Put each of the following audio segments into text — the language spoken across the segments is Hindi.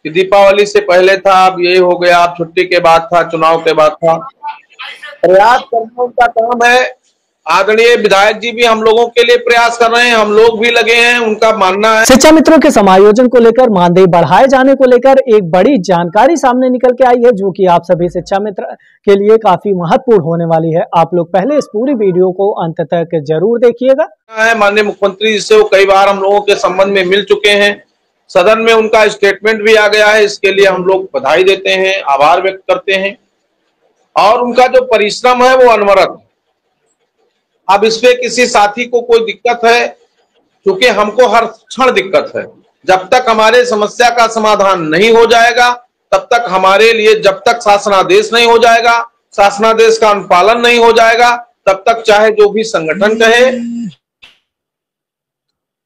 कि दीपावली से पहले था, अब ये हो गया, अब छुट्टी के बाद था, चुनाव के बाद था। प्रयास करना उनका काम है। आदरणीय विधायक जी भी हम लोगों के लिए प्रयास कर रहे हैं, हम लोग भी लगे हैं, उनका मानना है। शिक्षा मित्रों के समायोजन को लेकर मानदेय बढ़ाए जाने को लेकर एक बड़ी जानकारी सामने निकल के आई है, जो कि आप सभी शिक्षा मित्र के लिए काफी महत्वपूर्ण होने वाली है। आप लोग पहले इस पूरी वीडियो को अंत तक जरूर देखिएगा। माननीय मुख्यमंत्री जी से वो कई बार हम लोगों के संबंध में मिल चुके हैं, सदन में उनका स्टेटमेंट भी आ गया है। इसके लिए हम लोग बधाई देते हैं, आभार व्यक्त करते हैं, और उनका जो परिश्रम है वो अनवरत है। अब इसमें किसी साथी को कोई दिक्कत है, क्योंकि हमको हर क्षण दिक्कत है। जब तक हमारे समस्या का समाधान नहीं हो जाएगा, तब तक हमारे लिए, जब तक शासनादेश नहीं हो जाएगा, शासनादेश का अनुपालन नहीं हो जाएगा, तब तक चाहे जो भी संगठन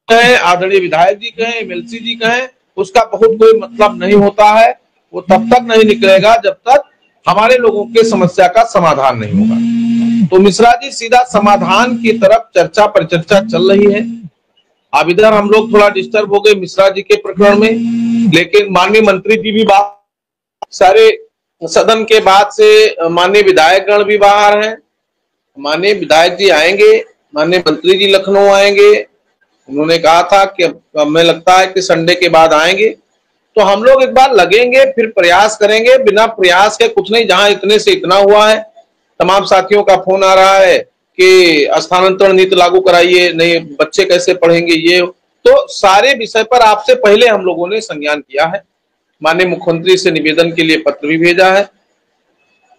कहे, आदरणीय विधायक जी कहें, एमएलसी जी कहें, उसका बहुत कोई मतलब नहीं होता है। वो तब तक नहीं निकलेगा जब तक हमारे लोगों के समस्या का समाधान नहीं होगा। तो मिश्रा जी सीधा समाधान की तरफ चर्चा परिचर्चा चल रही है। अब इधर हम लोग थोड़ा डिस्टर्ब हो गए मिश्रा जी के प्रकरण में, लेकिन माननीय मंत्री जी भी बाहर, सारे सदन के बाद से माननीय विधायकगण भी बाहर हैं। माननीय विधायक जी आएंगे, माननीय मंत्री जी लखनऊ आएंगे, उन्होंने कहा था कि हमें लगता है कि संडे के बाद आएंगे। तो हम लोग एक बार लगेंगे, फिर प्रयास करेंगे। बिना प्रयास के कुछ नहीं। जहां इतने से इतना हुआ है, तमाम साथियों का फोन आ रहा है कि स्थानांतरण नीति लागू कराइए, नहीं बच्चे कैसे पढ़ेंगे, ये तो सारे विषय पर आपसे पहले हम लोगों ने संज्ञान किया है। माननीय मुख्यमंत्री से निवेदन के लिए पत्र भी भेजा है।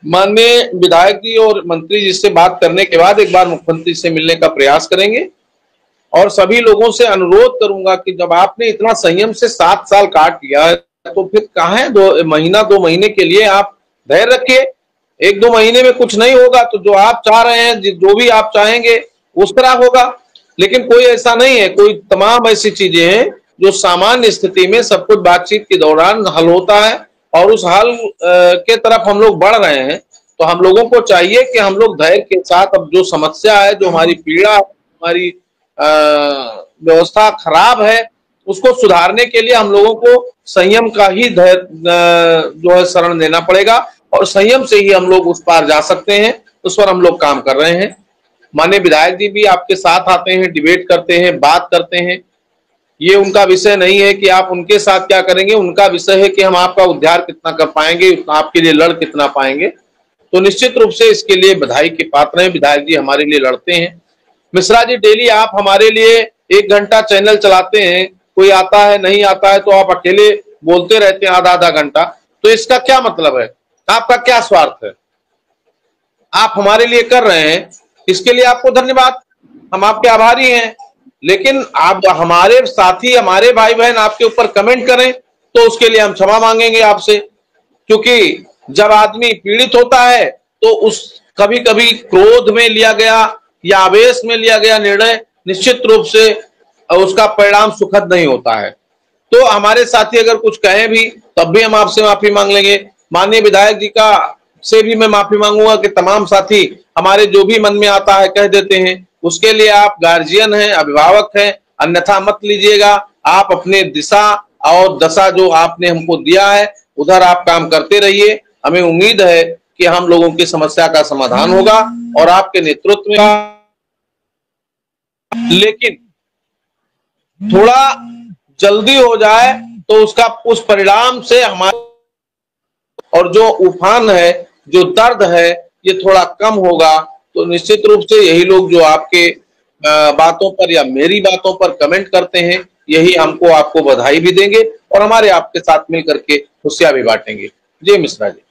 माननीय विधायक जी और मंत्री जी से बात करने के बाद एक बार मुख्यमंत्री से मिलने का प्रयास करेंगे, और सभी लोगों से अनुरोध करूंगा कि जब आपने इतना संयम से 7 साल काट लिया है, तो फिर कहां 2 महीने के लिए आप धैर्य रखिए। 1-2 महीने में कुछ नहीं होगा तो जो आप चाह रहे हैं, जो भी आप चाहेंगे उस तरह होगा। लेकिन कोई ऐसा नहीं है, कोई तमाम ऐसी चीजें हैं जो सामान्य स्थिति में सब कुछ बातचीत के दौरान हल होता है, और उस हल के तरफ हम लोग बढ़ रहे हैं। तो हम लोगों को चाहिए कि हम लोग धैर्य के साथ, अब जो समस्या है, जो हमारी पीड़ा, हमारी व्यवस्था खराब है, उसको सुधारने के लिए हम लोगों को संयम का ही जो है शरण देना पड़ेगा, और संयम से ही हम लोग उस पार जा सकते हैं। उस पर हम लोग काम कर रहे हैं। माननीय विधायक जी भी आपके साथ आते हैं, डिबेट करते हैं, बात करते हैं। ये उनका विषय नहीं है कि आप उनके साथ क्या करेंगे, उनका विषय है कि हम आपका उद्धार कितना कर पाएंगे, आपके लिए लड़ कितना पाएंगे। तो निश्चित रूप से इसके लिए बधाई के पात्र हैं। विधायक जी हमारे लिए लड़ते हैं। मिश्रा जी डेली आप हमारे लिए 1 घंटा चैनल चलाते हैं, कोई आता है नहीं आता है तो आप अकेले बोलते रहते हैं आधा घंटा। तो इसका क्या मतलब है, आपका क्या स्वार्थ है? आप हमारे लिए कर रहे हैं, इसके लिए आपको धन्यवाद, हम आपके आभारी हैं। लेकिन आप हमारे साथी, हमारे भाई बहन आपके ऊपर कमेंट करें तो उसके लिए हम क्षमा मांगेंगे आपसे, क्योंकि जब आदमी पीड़ित होता है तो उस कभी कभी क्रोध में लिया गया या आवेश में लिया गया निर्णय निश्चित रूप से उसका परिणाम सुखद नहीं होता है। तो हमारे साथी अगर कुछ कहें भी तब भी हम आपसे माफी मांग लेंगे। माननीय विधायक जी का से भी मैं माफी मांगूंगा कि तमाम साथी हमारे जो भी मन में आता है कह देते हैं, उसके लिए आप गार्जियन हैं, अभिभावक हैं, अन्यथा मत लीजिएगा। आप अपने दिशा और दशा जो आपने हमको दिया है उधर आप काम करते रहिए। हमें उम्मीद है कि हम लोगों की समस्या का समाधान होगा और आपके नेतृत्व में। लेकिन थोड़ा जल्दी हो जाए तो उसका उस परिणाम से हमारे और जो उफान है, जो दर्द है, ये थोड़ा कम होगा। तो निश्चित रूप से यही लोग जो आपके बातों पर या मेरी बातों पर कमेंट करते हैं, यही हमको आपको बधाई भी देंगे और हमारे आपके साथ मिलकर के खुशियां भी बांटेंगे। जय मिश्रा जी।